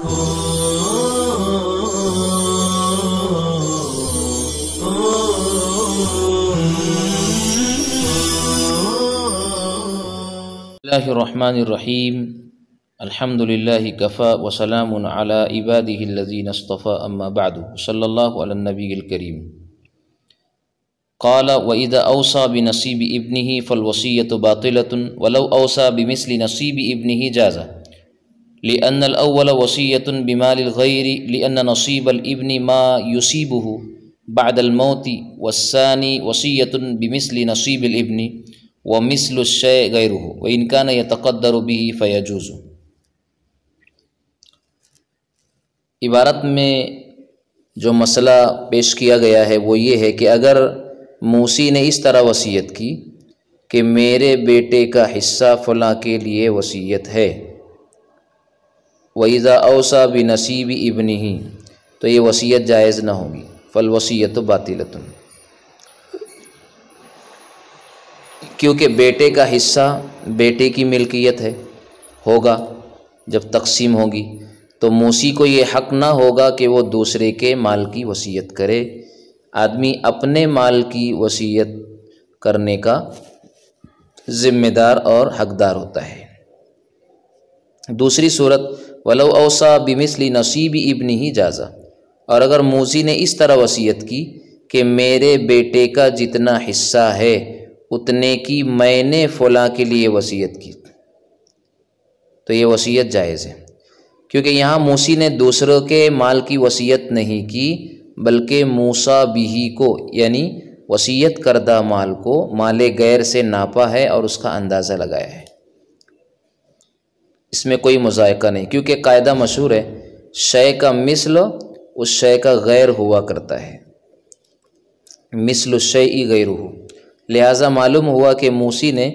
اللہ الرحمن الرحیم الحمد للہ کفا وسلام علی عبادہ الذین اصطفى اما بعد صلی اللہ علی النبی الکریم قال وَإِذَا أَوْصَى بِنَصِيبِ ابْنِهِ فَالْوَصِيَّةُ بَاطِلَةٌ وَلَوْ أَوْصَى بِمِثْلِ نَصِيبِ ابْنِهِ جَازَ لِأَنَّ الْأَوَّلَ وَصِيَّةٌ بِمَالِ الْغَيْرِ لِأَنَّ نَصِيبَ الْإِبْنِ مَا يُصِيبُهُ بَعْدَ الْمَوْتِ وَالثَّانِي وَصِيَّةٌ بِمِثْلِ نَصِيبِ الْإِبْنِ وَمِثْلُ الشَّيْءِ غَيْرُهُ وَإِنْ كَانَ يَتَقَدَّرُ بِهِ فَيَجُوزُ۔ عبارت میں جو مسئلہ پیش کیا گیا ہے وہ یہ ہے کہ اگر موصی نے اس طرح وصیت کی کہ میرے بیٹے کا حصہ فلاں کے لیے وصیت ہے، وَإِذَا أَوْصَى بِنَصِيبِ ابْنِهِ تو یہ وصیت جائز نہ ہوگی، فَالْوَصِيَّةُ بَاطِلَةٌ، کیونکہ بیٹے کا حصہ بیٹے کی ملکیت ہے، ہوگا جب تقسیم ہوگی تو موصی کو یہ حق نہ ہوگا کہ وہ دوسرے کے مال کی وصیت کرے۔ آدمی اپنے مال کی وصیت کرنے کا ذمہ دار اور حقدار ہوتا ہے۔ دوسری صورت وَلَوْ أَوْصَى بِمِثْلِ نَصِيبِ ابْنِهِ جَازَ، اور اگر موصی نے اس طرح وصیت کی کہ میرے بیٹے کا جتنا حصہ ہے اتنے کی میں نے فلاں کے لیے وصیت کی تو یہ وصیت جائز ہے، کیونکہ یہاں موصی نے دوسروں کے مال کی وصیت نہیں کی بلکہ موصی بہ کو یعنی وصیت کردہ مال کو مال غیر سے ناپا ہے اور اس کا اندازہ لگایا ہے۔ اس میں کوئی مذائقہ نہیں، کیونکہ قاعدہ مشہور ہے شے کا مثل اس شے کا غیر ہوا کرتا ہے، مثل الشیء غیرہ، لہٰذا معلوم ہوا کہ موصی نے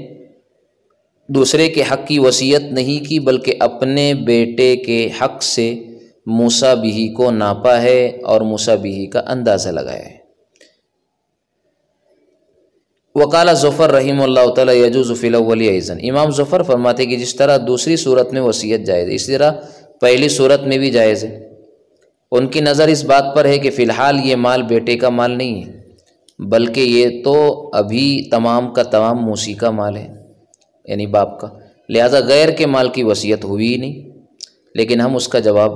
دوسرے کے حق کی وصیت نہیں کی بلکہ اپنے بیٹے کے حق سے موصی بہ کو ناپا ہے اور موصی بہ کا اندازہ لگایا ہے۔ وقال ظفر رحمہ اللہ تعالی یجوز فی الاول ایضا، امام ظفر فرماتے کہ جس طرح دوسری صورت میں وصیت جائز ہے اسی طرح پہلی صورت میں بھی جائز ہے۔ ان کی نظر اس بات پر ہے کہ فی الحال یہ مال بیٹے کا مال نہیں ہے بلکہ یہ تو ابھی تمام کا تمام موصی کا مال ہے یعنی باپ کا، لہذا غیر کے مال کی وصیت ہوئی ہی نہیں۔ لیکن ہم اس کا جواب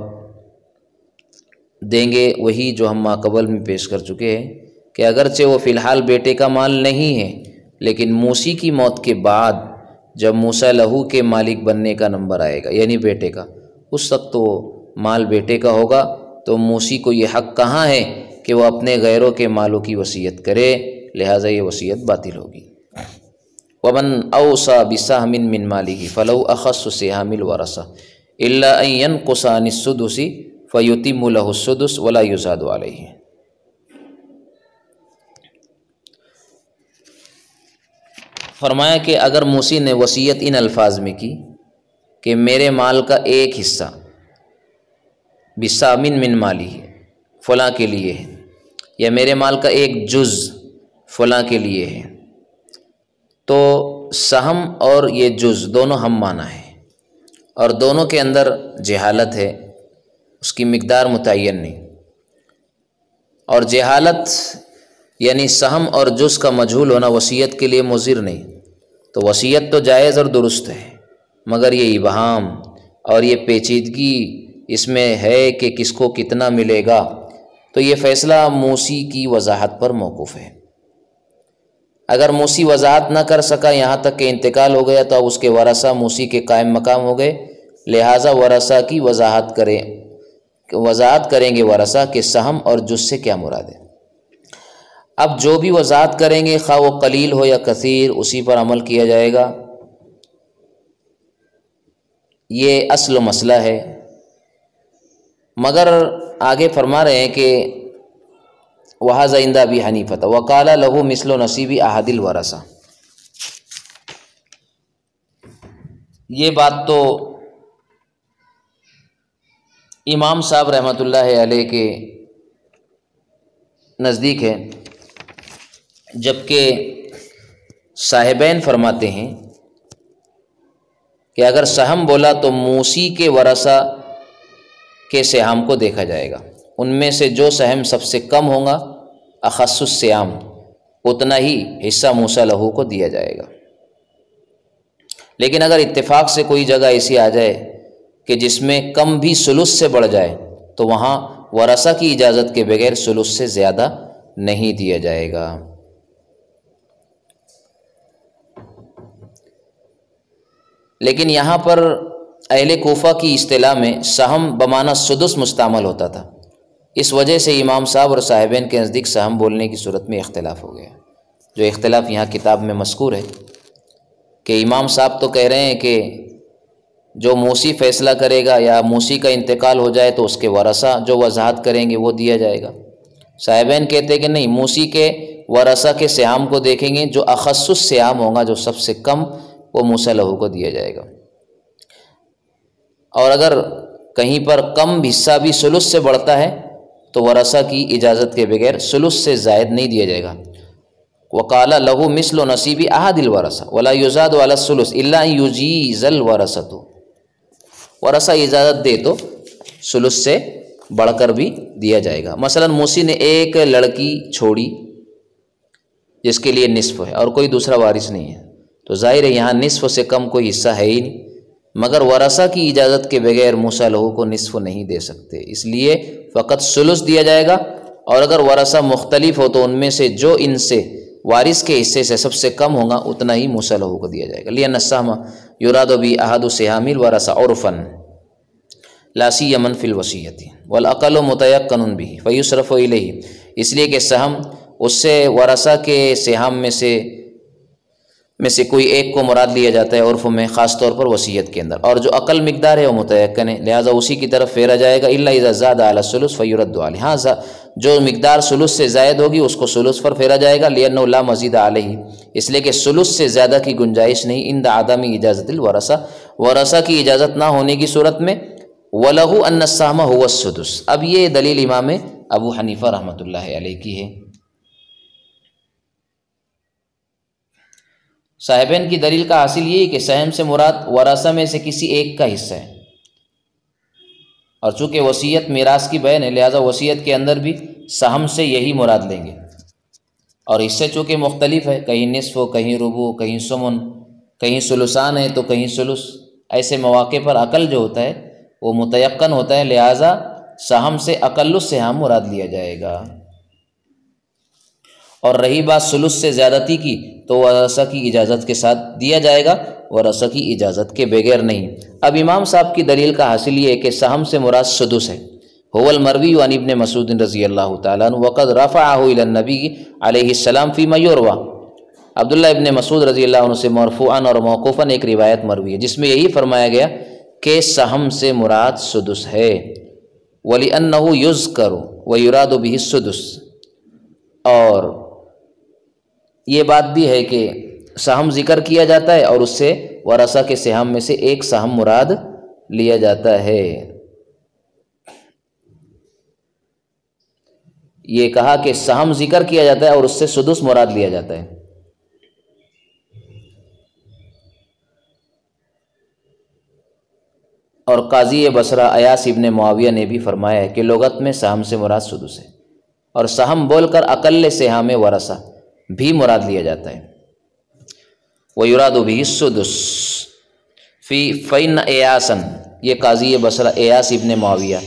دیں گے وہی جو ہم ماقبل میں پیش کر چکے ہیں کہ اگرچہ وہ فی الحال بیٹے کا مال نہیں ہے لیکن موصی کی موت کے بعد جب موصی لہو کے مالک بننے کا نمبر آئے گا یعنی بیٹے کا، اس وقت تو مال بیٹے کا ہوگا، تو موصی کو یہ حق کہاں ہے کہ وہ اپنے غیروں کے مالوں کی وصیت کرے، لہٰذا یہ وصیت باطل ہوگی۔ ومن اوصى بسهم من ماله فلو اخص سهام الورثة الا ان ينقص عن السدس فيتم له السدس ولا يزاد عليه۔ فرمایا کہ اگر موصی نے وصیت ان الفاظ میں کی کہ میرے مال کا ایک حصہ بسهم من ماله فلاں کے لیے ہے یا میرے مال کا ایک جز فلاں کے لیے ہے، تو سہم اور یہ جز دونوں ہم معنی ہیں اور دونوں کے اندر جہالت ہے، اس کی مقدار متعین نہیں، اور جہالت یعنی سہم اور جز کا مجہول ہونا وصیت کے لیے مضر نہیں، تو وصیت تو جائز اور درست ہے مگر یہ ابہام اور یہ پیچیدگی اس میں ہے کہ کس کو کتنا ملے گا، تو یہ فیصلہ موصی کی وضاحت پر موقوف ہے۔ اگر موصی وضاحت نہ کر سکا یہاں تک کہ انتقال ہو گیا تو اب اس کے ورثہ موصی کے قائم مقام ہو گئے، لہٰذا ورثہ کی وضاحت کریں گے ورثہ کہ سہم اور جز سے کیا مراد ہے۔ اب جو بھی وضاحت کریں گے خواہ وہ قلیل ہو یا کثیر اسی پر عمل کیا جائے گا، یہ اصل مسئلہ ہے۔ مگر آگے فرما رہے ہیں کہ وَهَذَا عِنْدَ أَبِي حَنِيفَةَ وَقَالَ لَهُ مِثْلُ نَصِيبِ أَحَدِ الْوَرَثَةِ، یہ بات تو امام صاحب رحمۃ اللہ علیہ کے نزدیک ہے، جبکہ صاحبین فرماتے ہیں کہ اگر سہم بولا تو موصی کے ورثہ کے سہام کو دیکھا جائے گا، ان میں سے جو سہم سب سے کم ہوگا اخص السہام اتنا ہی حصہ موسیٰ لہو کو دیا جائے گا۔ لیکن اگر اتفاق سے کوئی جگہ ایسی آ جائے کہ جس میں کم بھی ثلث سے بڑھ جائے تو وہاں ورثہ کی اجازت کے بغیر ثلث سے زیادہ نہیں دیا جائے گا۔ لیکن یہاں پر اہل کوفہ کی اصطلاح میں سہم بمعنی سدس مستعمل ہوتا تھا، اس وجہ سے امام صاحب اور صاحبین کے نزدیک سہم بولنے کی صورت میں اختلاف ہو گیا۔ جو اختلاف یہاں کتاب میں مذکور ہے کہ امام صاحب تو کہہ رہے ہیں کہ جو موسی فیصلہ کرے گا یا موسی کا انتقال ہو جائے تو اس کے ورثہ جو وضاحت کریں گے وہ دیا جائے گا۔ صاحبین کہتے ہیں کہ نہیں، موسی کے ورثہ کے سہام کو دیکھیں گے، جو اخص السہام ہوگا جو سب سے کم وہ موسیٰ لہو کو دیا جائے گا، اور اگر کہیں پر کم حصہ بھی ثلث سے بڑھتا ہے تو ورثہ کی اجازت کے بغیر ثلث سے زائد نہیں دیا جائے گا۔ وقال له مثل نصیب احد الورثہ ولا یزاد علی الثلث الا ان یجیز الورثۃ، ورثہ اجازت دے تو ثلث سے بڑھ کر بھی دیا جائے گا۔ مثلا موسی نے ایک لڑکی چھوڑی جس کے لیے نصف ہے اور کوئی دوسرا وارث نہیں ہے، تو ظاہر ہے یہاں نصف سے کم کوئی حصہ ہے ہی نہیں، مگر ورثہ کی اجازت کے بغیر موسیٰ لہو کو نصف نہیں دے سکتے، اس لیے فقط ثلث دیا جائے گا، اور اگر ورثہ مختلف ہو تو ان میں سے جو ان سے وارث کے حصے سے سب سے کم ہوگا اتنا ہی موسیٰ لہو کو دیا جائے گا۔ لأن السہم یراد به احد سہام الورثہ عرفا لا سیما فی الوصیۃ والاقل متیقن به فیصرف الیہ، اس لیے کہ سہم اس سے ورثہ کے سہام میں سے کوئی ایک کو مراد لیا جاتا ہے عرف میں، خاص طور پر وصیت کے اندر، اور جو عقل مقدار ہے وہ متیقن ہے، لہٰذا اسی کی طرف پھیرا جائے گا۔ الا اذا زاد علی الثلث فیرد علیہ، ہاں جو مقدار ثلث سے زائد ہوگی اس کو ثلث پر پھیرا جائے گا، لأنہ لا مزید علیہ، اس لیے کہ ثلث سے زیادہ کی گنجائش نہیں، عند عدم اجازت الورثہ، ورثہ کی اجازت نہ ہونے کی صورت میں۔ وَلَهُ أَنَّ السَّهْمَ هُوَ السُّدُسُ، اب یہ دلیل امام ابو حنیفہ رحمۃ اللہ علیہ کی ہے۔ صاحبین کی دلیل کا حاصل یہ ہے کہ سہم سے مراد ورثہ میں سے کسی ایک کا حصہ ہے، اور چونکہ وصیت میراث کی بین ہے لہذا وصیت کے اندر بھی سہم سے یہی مراد لیں گے، اور حصے چونکہ مختلف ہے، کہیں نصف ہو، کہیں ربع، کہیں ثمن، کہیں ثلثان ہے تو کہیں ثلث، ایسے مواقع پر عقل جو ہوتا ہے وہ متیقن ہوتا ہے، لہٰذا سہم سے اقل السہام مراد لیا جائے گا۔ اور رہی بات ثلث سے زیادتی کی تو ورثہ کی اجازت کے ساتھ دیا جائے گا، ورثہ کی اجازت کے بغیر نہیں۔ اب امام صاحب کی دلیل کا حاصل یہ ہے کہ سہم سے مراد سدس ہے، هو المروی عن ابن مسعود رضی اللہ تعالیٰ عنہ وقد رفعه الى النبی علیہ السلام فیما یروی، عبداللہ ابن مسعود رضی اللہ عنہ سے مرفوعاً اور موقوفاً ایک روایت مروی ہے جس میں یہی فرمایا گیا کہ سہم سے مراد سدس ہے، وَلِأَنَّهُ يُذْكَرُ وَيُرَادُ بِهِ السُّدُسُ، اور یہ بات بھی ہے کہ سہم ذکر کیا جاتا ہے اور اس سے ورثہ کے سہام میں سے ایک سہم مراد لیا جاتا ہے۔ یہ کہا کہ سہم ذکر کیا جاتا ہے اور اس سے سدس مراد لیا جاتا ہے۔ اور قاضی بصرہ ایاس ابن معاویہ نے بھی فرمایا ہے کہ لغت میں سہم سے مراد سدس ہے، اور سہم بول کر اقل سہام ورثہ بھی مراد لیا جاتا ہے۔ وَيُرَادُ بِهِ السُّدُسُ فَإِنَّ ایاسًا، یہ قاضی بصرہ ایاس ابن معاویہ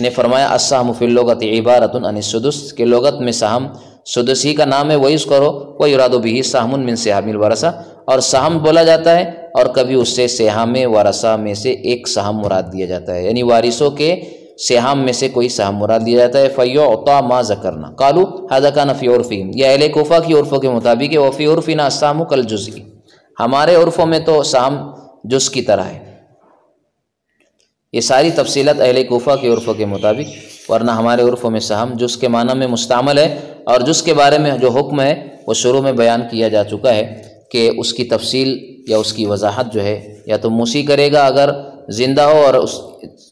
نے فرمایا السہم فی اللغۃ عبارۃ عن السدس، کہ لغت میں سہم سدس ہی کا نام ہے، وَيُذْكَرُ وَيُرَادُ بِهِ سہم من سہام الورثہ، اور سہم بولا جاتا ہے اور کبھی اس سے سہام ورثہ میں سے ایک سہم مراد دیا جاتا ہے، یعنی وارثوں کے سہام میں سے کوئی سہم مراد دیا جاتا ہے۔ فَيُعْطَى مَا ذَكَرْنَا قَالُوا هَذَا كَانَ فِي عُرْفِهِمْ، یہ اہل کوفہ کی عرفوں کے مطابق ہے، وَفِي عُرْفِنَا السَّهْمُ كَالْجُزْءِ، ہمارے عرفوں میں تو سہم جز کی طرح ہے۔ یہ ساری تفصیلات اہل کوفہ کے عرفوں کے مطابق، ورنہ ہمارے عرفوں میں سہم جز کے معنی میں مستعمل ہے، اور جز کے بارے میں جو حکم ہے وہ شروع میں بیان کیا جا چکا ہے کہ اس کی تفصیل یا اس کی وضاحت جو ہے یا تو موسی کرے گا اگر زندہ ہو، اور اس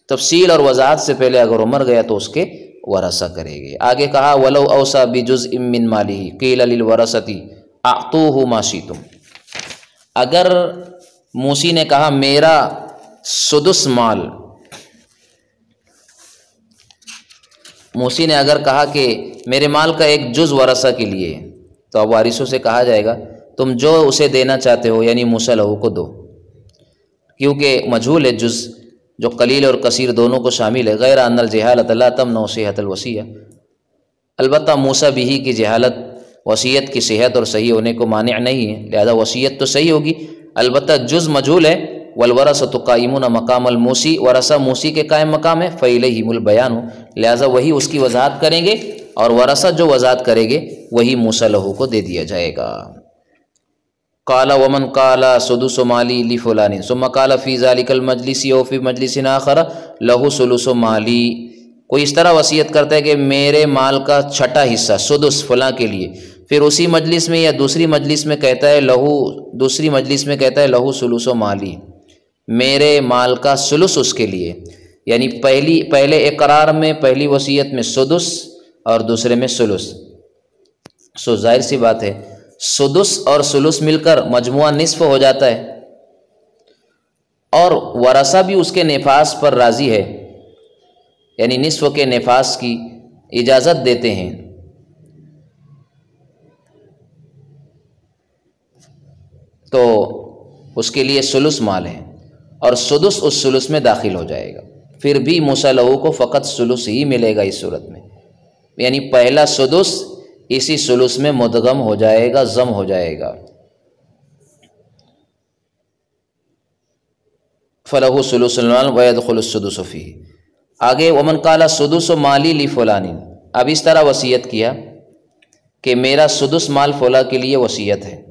تفصیل اور وضاحت سے پہلے اگر وہ مر گیا تو اس کے ورثہ کرے گے۔ آگے کہا وَلَوْ أَوْصَى بِجُزْءٍ مِّن مَالِهِ قِيلَ لِلْوَرَثَةِ أَعْطُوهُ مَا شِئْتُمْ، اگر موسی نے کہا میرا سدس مال موسی نے اگر کہا کہ میرے مال کا ایک جز ورثہ کے لیے ہے، تو اب وارثوں سے کہا جائے گا تم جو اسے دینا چاہتے ہو یعنی موسیٰ لہو کو دو، کیونکہ مجہول ہے جز جو قلیل اور کثیر دونوں کو شامل ہے۔ غیر ان الجہالۃ لا تمنع صحۃ الوصیہ، البتہ موسیٰ بھی کی جہالت وصیت کی صحت اور صحیح ہونے کو مانع نہیں ہے، لہذا وصیت تو صحیح ہوگی، البتہ جز مجہول ہے۔ والورثۃ قائمون مقام الموسی، ورثہ موسی کے قائم مقام ہے، فإلیہم البیان، لہذا وہی اس کی وضاحت کریں گے اور ورثہ جو وضاحت کریں گے وہی موسیٰ لہو کو دے دیا جائے گا۔ قال ومن قال سدس مالی لفلان ثم قال فی ذلک المجلس او فی مجلس آخر لہ ثلث مالی، کوئی اس طرح وصیت کرتا ہے کہ میرے مال کا چھٹا حصہ سدس فلاں کے لیے، پھر اسی مجلس میں یا دوسری مجلس میں کہتا ہے لہو ثلث مالی، میرے مال کا ثلث اس کے لیے، یعنی پہلے اقرار میں پہلی وصیت میں سدس اور دوسرے میں ثلث، سو ظاہر سی بات ہے سدس اور ثلث مل کر مجموعہ نصف ہو جاتا ہے، اور ورثہ بھی اس کے نفاذ پر راضی ہے، یعنی نصف کے نفاذ کی اجازت دیتے ہیں، تو اس کے لیے ثلث مال ہے اور سدس اس ثلث میں داخل ہو جائے گا، پھر بھی موسیٰ لہو کو فقط ثلث ہی ملے گا اس صورت میں، یعنی پہلا سدس اسی ثلث میں مدغم ہو جائے گا، ضم ہو جائے گا۔ فلہ ثلث المال ویدخل السدس فیہ۔ آگے ومن قال سدس مالی لفلان، اب اس طرح وصیت کیا کہ میرا سدس مال فلاں کے لیے وصیت ہے،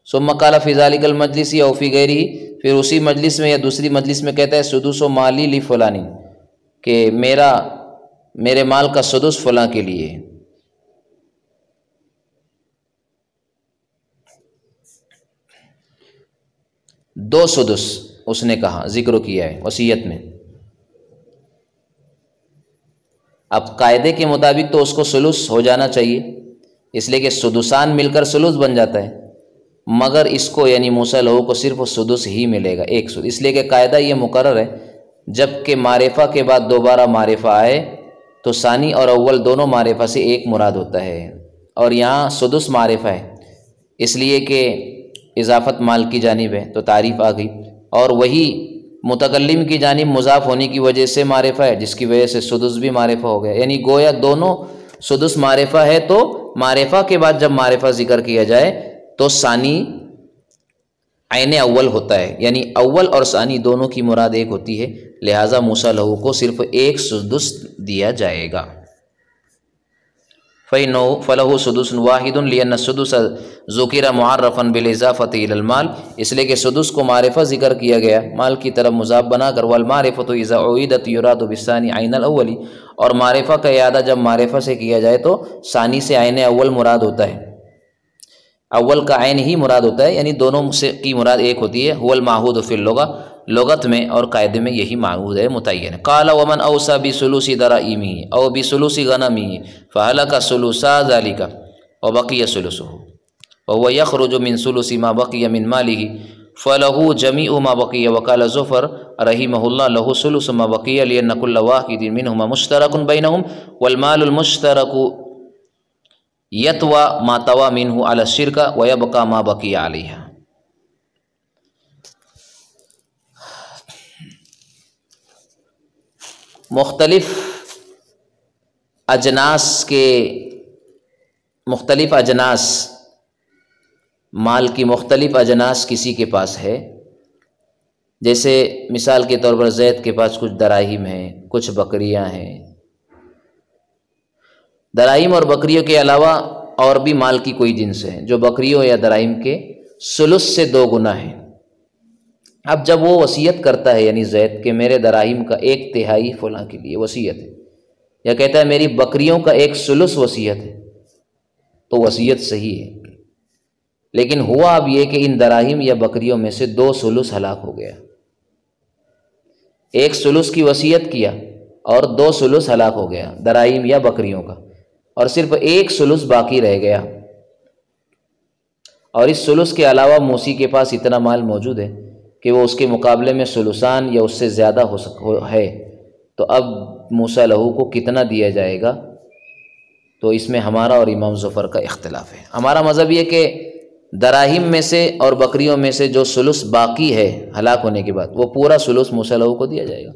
ثم قال فی ذلک المجلس او فی غیرہ، پھر اسی مجلس میں یا دوسری مجلس میں کہتا ہے سدس مالی لفلان، کہ میرے مال کا سدس فلاں کے لیے ہے، دو سدس اس نے کہا، ذکر کیا ہے وصیت میں، اب قاعدے کے مطابق تو اس کو ثلث ہو جانا چاہیے، اس لیے کہ سدسان مل کر ثلث بن جاتا ہے، مگر اس کو یعنی موسیٰ لہو کو صرف سدس ہی ملے گا، ایک سدس، اس لیے کہ قاعدہ یہ مقرر ہے جب کہ معرفہ کے بعد دوبارہ معرفہ آئے تو ثانی اور اول دونوں معرفہ سے ایک مراد ہوتا ہے، اور یہاں سدس معرفہ ہے اس لیے کہ اضافت مال کی جانب ہے تو تعریف آ گئی، اور وہی متکلم کی جانب مضاف ہونے کی وجہ سے معرفہ ہے جس کی وجہ سے سدس بھی معرفہ ہو گیا، یعنی گویا دونوں سدس معرفہ ہے، تو معرفہ کے بعد جب معرفہ ذکر کیا جائے تو ثانی عین اول ہوتا ہے، یعنی اول اور ثانی دونوں کی مراد ایک ہوتی ہے، لہٰذا موسیٰ لہو کو صرف ایک سدس دیا جائے گا۔ فَإِنَّهُ فَلَهُ سُدُسٌ وَاحِدٌ لِأَنَّ السُّدُسَ ذُكِرَ مُعَرَّفًا بِالْإِضَافَةِ إِلَى الْمَالِ، اس لیے کہ سدس کو معرفہ ذکر کیا گیا مال کی طرف مضاف بنا کر، وَالْمَعْرِفَةُ إِذَا عُعِيدَتْ يُرَادُ بِالثَّانِي عَيْنَ الْأَوَّلِ، اور معرفہ کا اعادہ جب معرفہ سے کیا جائے تو ثانی سے عین اول مراد ہوتا ہے، اول کا عین ہی مراد ہوتا ہے، یعنی دونوں سے کی مراد ایک ہوتی ہے، هو المعہود فی اللغہ، لغت میں اور قاعدے میں یہی معہود ہے، متعین ہے۔ قال ومن اوصى بثلث دراہمه او بثلث غنمه فهلك ثلثا ذلك وبقي ثلثه وهو يخرج من ثلث ما بقي من ماله فله جميع ما بقي، وقال زفر رحمه الله له ثلث ما بقي لأن كل واحد منهما مشترك بينهم والمال المشترك یتوا ما توا منہ علی الشرک ویبقى ما بقی علیہ۔ مختلف اجناس مال کی مختلف اجناس کسی کے پاس ہے، جیسے مثال کے طور پر زید کے پاس کچھ دراہیم ہیں، کچھ بکریاں ہیں، دراہیم اور بکریوں کے علاوہ اور بھی مال کی کوئی جنس ہے جو بکریوں یا دراہیم کے ثلث سے 2 گنا ہے۔ اب جب وہ وصیت کرتا ہے یعنی زید کہ میرے دراہیم کا 1/3 فلاں کے لیے وصیت ہے، یا کہتا ہے میری بکریوں کا 1 ثلث وصیت ہے، تو وصیت صحیح ہے، لیکن ہوا اب یہ کہ ان دراہیم یا بکریوں میں سے 2 ثلث ہلاک ہو گیا، 1 ثلث کی وصیت کیا اور 2 ثلث ہلاک ہو گیا دراہیم یا بکریوں کا، اور صرف 1 ثلث باقی رہ گیا، اور اس ثلث کے علاوہ موسی کے پاس اتنا مال موجود ہے کہ وہ اس کے مقابلے میں ثلثان یا اس سے زیادہ ہے، تو اب موسیٰ لہو کو کتنا دیا جائے گا، تو اس میں ہمارا اور امام ظفر کا اختلاف ہے۔ ہمارا مذہب یہ کہ دراہیم میں سے اور بکریوں میں سے جو ثلث باقی ہے ہلاک ہونے کے بعد، وہ پورا ثلث موسیٰ لہو کو دیا جائے گا،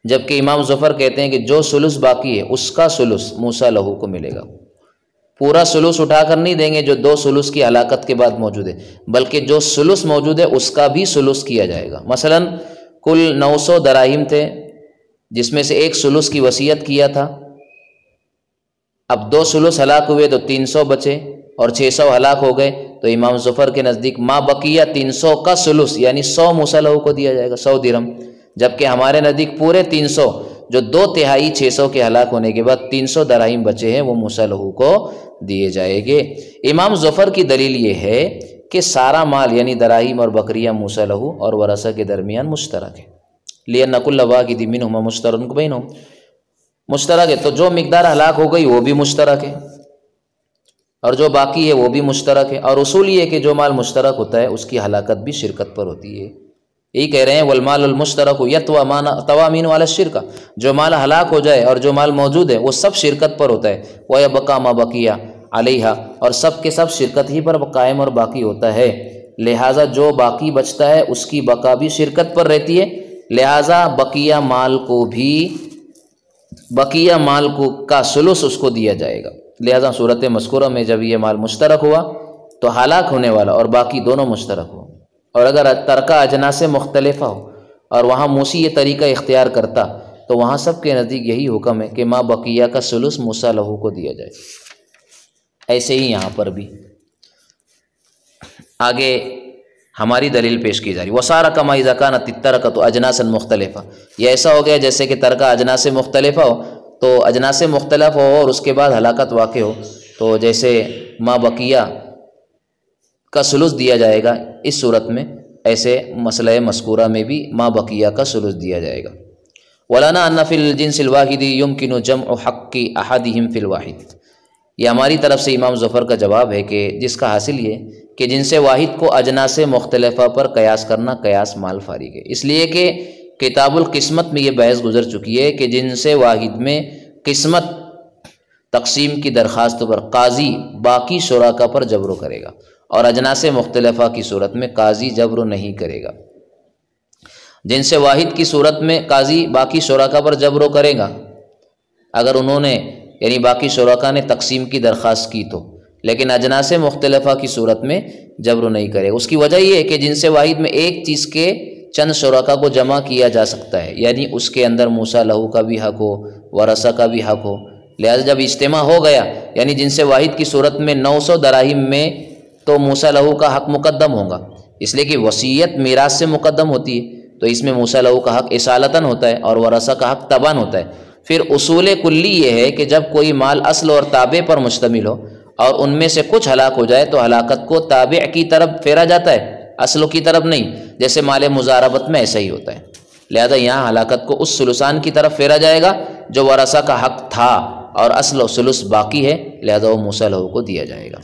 جبکہ امام ظفر کہتے ہیں کہ جو ثلث باقی ہے اس کا ثلث موسیٰ لہو کو ملے گا۔ پورا ثلث اٹھا کر نہیں دیں گے جو 2 ثلث کی ہلاکت کے بعد موجود ہے، بلکہ جو ثلث موجود ہے اس کا بھی ثلث کیا جائے گا۔ مثلا کل 900 دراہیم تھے، جس میں سے 1 ثلث کی وصیت کیا تھا، اب 2 ثلث ہلاک ہوئے تو 300 بچے اور 600 ہلاک ہو گئے، تو امام ظفر کے نزدیک ما بقیہ 300 کا ثلث یعنی 100 موسیٰ لہو کو دیا جائے گا، 100 درہم، جبکہ ہمارے نزدیک پورے 300 جو 2/3 600 کے ہلاک ہونے کے بعد 300 دراہیم بچے ہیں وہ موسیٰ لہو کو دیے جائیں گے۔ امام ظفر کی دلیل یہ ہے کہ سارا مال یعنی دراہیم اور بکریاں موسیٰ لہو اور ورثہ کے درمیان مشترک ہے، لِأَنَّ كُلَّ وَاحِدٍ مِّنْهُمَا مُشْتَرَكٌ بَيْنَهُمْ، مشترک ہے، تو جو مقدار ہلاک ہو گئی وہ بھی مشترک ہے اور جو باقی ہے وہ بھی مشترک ہے، اور اصول یہ ہے کہ جو مال مشترک ہوتا ہے اس کی ہلاکت بھی شرکت پر ہوتی ہے۔ یہی کہہ رہے ہیں والمال المشترک یطوی توامین علی الشرک، جو مال ہلاک ہو جائے اور جو مال موجود ہے وہ سب شرکت پر ہوتا ہے، ویبقی ما بقی علیہا، اور سب کے سب شرکت ہی پر قائم اور باقی ہوتا ہے، لہٰذا جو باقی بچتا ہے اس کی بقا بھی شرکت پر رہتی ہے، لہٰذا بقیہ مال کو کا ثلث اس کو دیا جائے گا۔ لہٰذا صورت مذکورہ میں جب یہ مال مشترک ہوا تو ہلاک ہونے والا اور باقی دونوں مشترک ہو، اور اگر ترکہ اجناس مختلفہ ہو اور وہاں موسی یہ طریقہ اختیار کرتا تو وہاں سب کے نزدیک یہی حکم ہے کہ ما بقیہ کا ثلث موسیٰ لہو کو دیا جائے۔ ایسے ہی یہاں پر بھی آگے ہماری دلیل پیش کی جا رہی، وَصَارَ كَمَا إِذَا كَانَتِ التَّرْكَةُ أَجْنَاسًا مُخْتَلِفَةً، یہ ایسا ہو گیا جیسے کہ ترکہ اجناس مختلفہ ہو، تو اجناس مختلف ہو اور اس کے بعد ہلاکت واقع ہو، تو جیسے ما بقیہ کا ثلث دیا جائے گا اس صورت میں، ایسے مسئلہ مذکورہ میں بھی ما بقیہ کا ثلث دیا جائے گا۔ وَلَنَا أَنَّ فِي الْجِنْسِ الْوَاحِدِ يُمْكِنُ جَمْعُ حَقِّ أَحَدِهِمْ فِي الْوَاحِدِ، یہ ہماری طرف سے امام ظفر کا جواب ہے کہ جس کا حاصل یہ کہ جنس واحد کو اجناس مختلفہ پر قیاس کرنا قیاس مال فارغ ہے، اس لیے کہ کتاب القسمت میں یہ بحث گزر چکی ہے کہ جنس واحد میں قسمت تقسیم کی درخواست پر قاضی باقی شرکا پر جبر کرے گا، اور اجناس مختلفہ کی صورت میں قاضی جبر نہیں کرے گا۔ جنس واحد کی صورت میں قاضی باقی شرکا پر جبر کرے گا اگر انہوں نے یعنی باقی شرکا نے تقسیم کی درخواست کی تو، لیکن اجناس مختلفہ کی صورت میں جبر نہیں کرے گا۔ اس کی وجہ یہ ہے کہ جنس واحد میں ایک چیز کے چند شرکا کو جمع کیا جا سکتا ہے، یعنی اس کے اندر موسیٰ لہو کا بھی حق ہو، ورثہ کا بھی حق ہو، لہذا جب اجتماع ہو گیا یعنی جنس واحد کی صورت میں 900 دراہیم میں تو موسیٰ لہو کا حق مقدم ہوگا، اس لیے کہ وصیت میراث سے مقدم ہوتی ہے، تو اس میں موسیٰ لہو کا حق اصالتاً ہوتا ہے اور ورثہ کا حق تباً ہوتا ہے۔ پھر اصول کلی یہ ہے کہ جب کوئی مال اصل اور تابع پر مشتمل ہو اور ان میں سے کچھ ہلاک ہو جائے تو ہلاکت کو تابع کی طرف پھیرا جاتا ہے، اصل کی طرف نہیں، جیسے مال مضاربت میں ایسا ہی ہوتا ہے، لہذا یہاں ہلاکت کو اس ثلثان کی طرف پھیرا جائے گا جو ورثہ کا حق تھا اور اصل و ثلث باقی ہے، لہذا وہ موسیٰ لہو کو دیا جائے گا۔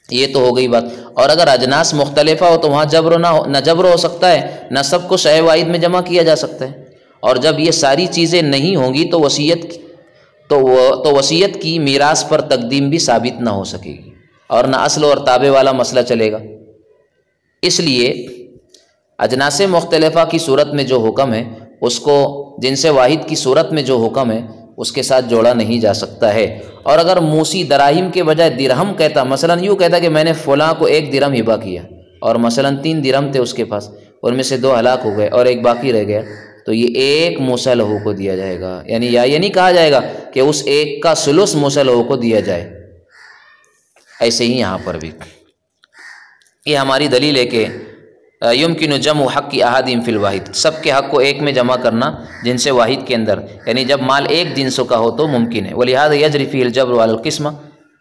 یہ تو ہو گئی بات، اور اگر اجناس مختلفہ ہو تو وہاں جبر نہ جبر ہو سکتا ہے، نہ سب کو شے واحد میں جمع کیا جا سکتا ہے، اور جب یہ ساری چیزیں نہیں ہوں گی تو وصیت کی میراث پر تقدیم بھی ثابت نہ ہو سکے گی اور نہ اصل اور تابع والا مسئلہ چلے گا۔ اس لیے اجناس مختلفہ کی صورت میں جو حکم ہے اس کو جنس واحد کی صورت میں جو حکم ہے اس کے ساتھ جوڑا نہیں جا سکتا ہے۔ اور اگر موسی دراہیم کے بجائے درہم کہتا، مثلا یوں کہتا کہ میں نے فلاں کو 1 درہم ہبہ کیا اور مثلا 3 درہم تھے اس کے پاس، ان میں سے 2 ہلاک ہو گئے اور 1 باقی رہ گیا، تو یہ 1 موسیٰ لہو کو دیا جائے گا، یعنی یہ نہیں کہا جائے گا کہ اس 1 کا ثلث موسیٰ لہو کو دیا جائے۔ ایسے ہی یہاں پر بھی یہ ہماری دلیل ہے کہ یمکن جمع حق احدہم فی الواحد، سب کے حق کو ایک میں جمع کرنا جنس واحد کے اندر، یعنی جب مال ایک جنس کا ہو تو ممکن ہے۔ ولہذا یجری فیہ الجبر علی القسمہ،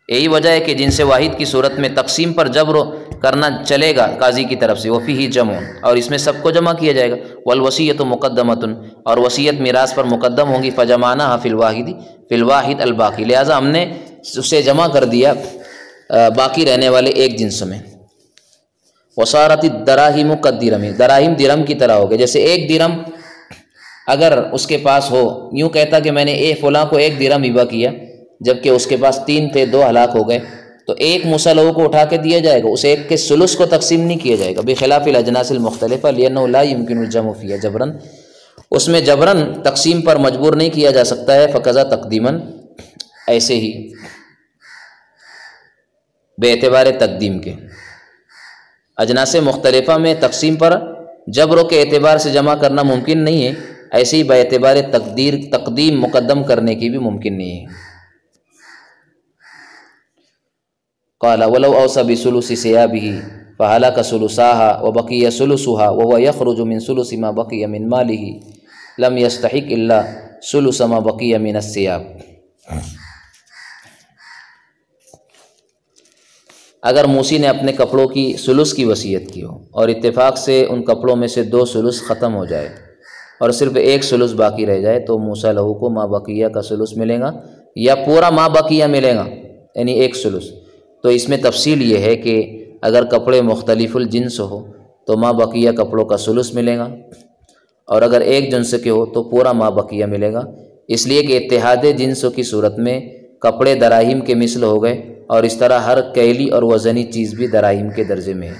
یہی وجہ ہے کہ جنس واحد کی صورت میں تقسیم پر جبر کرنا چلے گا قاضی کی طرف سے، وفیہ جمع، اور اس میں سب کو جمع کیا جائے گا، والوصیۃ مقدمۃ، اور وصیت میراث پر مقدم ہوگی، فجمعناها فی الواحد الباقی، لہذا ہم نے اسے جمع کر دیا باقی رہنے والے ایک جنس میں۔ وصارت الدراہم کالدرہم، دراہیم درہم کی طرح ہو گئے، جیسے 1 درہم اگر اس کے پاس ہو، یوں کہتا کہ میں نے فلاں کو 1 درہم ہبہ کیا، جبکہ اس کے پاس 3 تھے، 2 ہلاک ہو گئے، تو ایک موسیٰ لہو کو اٹھا کے دیا جائے گا، اس ایک کے ثلث کو تقسیم نہیں کیا جائے گا، بخلاف الاجناس المختلفہ لأنه لا يمكن الجمع فيها جبراً، اس میں جبراً تقسیم پر مجبور نہیں کیا جا سکتا ہے، فقضا تقدیماً، ایسے ہی بے اعتبار تقدیم کے۔ اجناس مختلفہ میں تقسیم پر جبر کے اعتبار سے جمع کرنا ممکن نہیں ہے، ایسے ہی بے اعتبار تقدیم مقدم کرنے کی بھی ممکن نہیں ہے۔ قال ولو اوصى بثلث ثيابه فهلك ثلثاها وبقي ثلثها وهو يخرج من ثلث ما بقي من ماله لم يستحق الا ثلث ما بقي من الثياب۔ اگر موسی نے اپنے کپڑوں کی ثلث کی وصیت کی ہو اور اتفاق سے ان کپڑوں میں سے 2 ثلث ختم ہو جائے اور صرف 1 ثلث باقی رہ جائے تو موسیٰ لہو کو ما بقیہ کا ثلث ملے گا یا پورا ما بقیہ ملے گا، یعنی 1 ثلث۔ تو اس میں تفصیل یہ ہے کہ اگر کپڑے مختلف الجنس ہو تو ما بقیہ کپڑوں کا ثلث ملے گا، اور اگر ایک جنس کے ہو تو پورا ما بقیہ ملے گا، اس لیے کہ اتحاد جنسوں کی صورت میں کپڑے دراہیم کے مثل ہو گئے، اور اس طرح ہر کیلی اور وزنی چیز بھی دراہیم کے درجے میں ہے،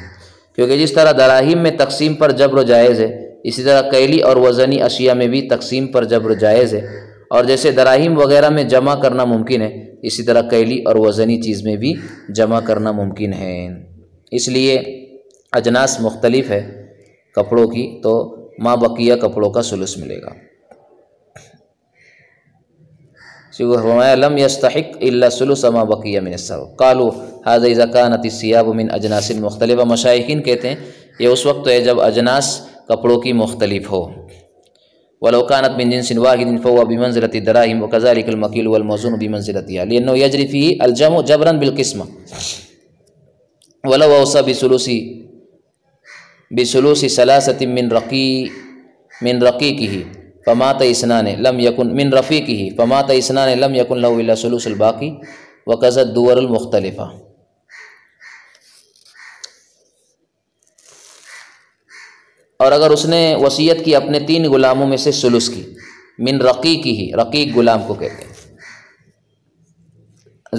کیونکہ جس طرح دراہیم میں تقسیم پر جبر جائز ہے، اسی طرح کیلی اور وزنی اشیاء میں بھی تقسیم پر جبر جائز ہے، اور جیسے دراہیم وغیرہ میں جمع کرنا ممکن ہے، اسی طرح کیلی اور وزنی چیز میں بھی جمع کرنا ممکن ہے۔ اس لیے اجناس مختلف ہے کپڑوں کی، تو ما بقیہ کپڑوں کا ثلث ملے گا۔ فرمایا لم يستحق الا ثلث ما بقي من الثوب قالوا هذا اذا كانت الثياب من اجناس مختلفه۔ مشائخین کہتے ہیں یہ اس وقت ہے جب اجناس کپڑوں کی مختلف ہو، ولو كانت من جنس واحد فهو بمنزلة الدراهم وكذلك المكيل والموزون بمنزلتها لأنه يجري فيه الجمع جبرا بالقسمة، ولو اوصى بثلث ثلاثة من رقيقه فمات اثنان لم يكن من رفيقه فمات اثنان لم يكن له الا ثلث الباقي وكذا الدور المختلفة۔ اور اگر اس نے وصیت کی اپنے 3 غلاموں میں سے ثلث کی، من رقیقی ہی، رقیق غلام کو کہتے ہیں،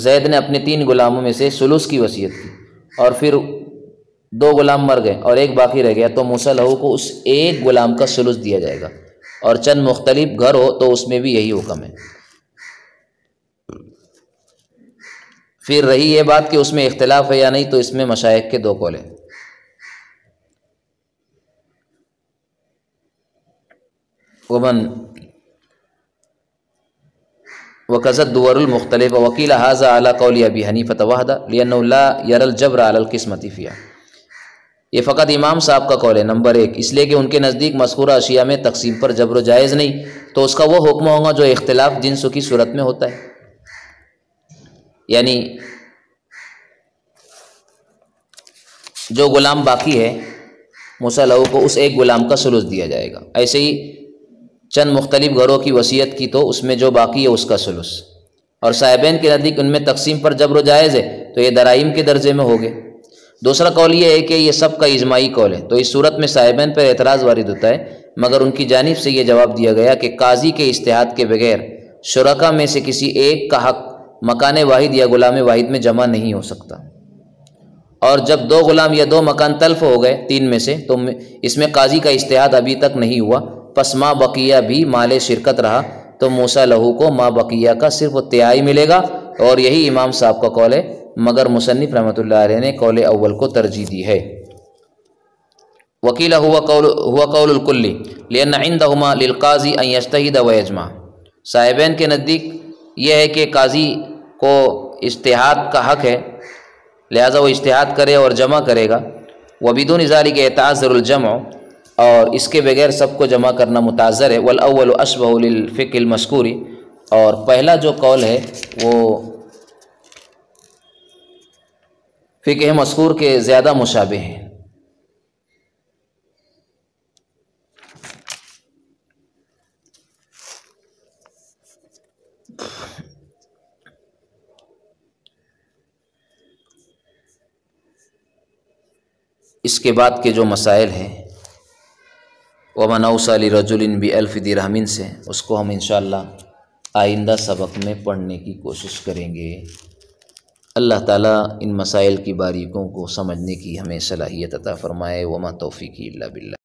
زید نے اپنے 3 غلاموں میں سے ثلث کی وصیت کی اور پھر 2 غلام مر گئے اور 1 باقی رہ گیا، تو موسیٰ لہو کو اس 1 غلام کا ثلث دیا جائے گا، اور چند مختلف گھر ہو تو اس میں بھی یہی حکم ہے۔ پھر رہی یہ بات کہ اس میں اختلاف ہے یا نہیں، تو اس میں مشائخ کے 2 قول ہیں۔ وَكَذَا الدُّوَرُ الْمُخْتَلِفَ وَقِيلَ هَذَا عَلَى قَوْلِ أَبِي حَنِيفَةَ وَحْدَهُ لِأَنَّهُ لَا يَرَى الْجَبْرَ عَلَى الْقِسْمَةِ فِيهَا۔ یہ فقط امام صاحب کا قول ہے، نمبر 1، اس لیے کہ ان کے نزدیک مذکورہ اشیاء میں تقسیم پر جبر و جائز نہیں، تو اس کا وہ حکم ہوگا جو اختلاف جنسوں کی صورت میں ہوتا ہے، یعنی جو غلام باقی ہے موسیٰ لہو کو اس 1 غلام کا ثلث دیا جائے گا، ایسے ہی چند مختلف گھروں کی وصیت کی تو اس میں جو باقی ہے اس کا ثلث، اور صاحبین کے نزدیک ان میں تقسیم پر جبر و جائز ہے تو یہ دراہیم کے درجے میں ہوگے۔ دوسرا قول یہ ہے کہ یہ سب کا اجماعی قول ہے، تو اس صورت میں صاحبین پر اعتراض وارد ہوتا ہے، مگر ان کی جانب سے یہ جواب دیا گیا کہ قاضی کے اجتہاد کے بغیر شرکا میں سے کسی ایک کا حق مکان واحد یا غلام واحد میں جمع نہیں ہو سکتا، اور جب 2 غلام یا 2 مکان تلف ہو گئے 3 میں سے، تو اس میں قاضی کا اجتہاد ابھی تک نہیں ہوا، پس ما بقیہ بھی مال شرکت رہا، تو موسیٰ لہو کو ما بقیہ کا صرف 1/3 ملے گا، اور یہی امام صاحب کا قول ہے، مگر مصنف رحمۃ اللہ علیہ نے قول اول کو ترجیح دی ہے۔ وکیل ہوا قول الکلی لأن عندهما للقاضی ان یجتہد ویجمع۔ صاحبین کے نزدیک یہ ہے کہ قاضی کو اجتہاد کا حق ہے، لہذا وہ اجتہاد کرے اور جمع کرے گا، وبدون ذلک یتعذر الجمع، اور اس کے بغیر سب کو جمع کرنا متعذر ہے، والاول اشبہ للفقہ المذکور، اور پہلا جو قول ہے وہ فقہ مذکور کے زیادہ مشابہ ہیں۔ اس کے بعد کے جو مسائل ہیں، ومن اوصى لرجل بألف درہم سے، اس کو ہم انشاءاللہ آئندہ سبق میں پڑھنے کی کوشش کریں گے۔ اللہ تعالیٰ ان مسائل کی باریکیوں کو سمجھنے کی ہمیں صلاحیت عطا فرمائے۔ وما توفیقی الا باللہ۔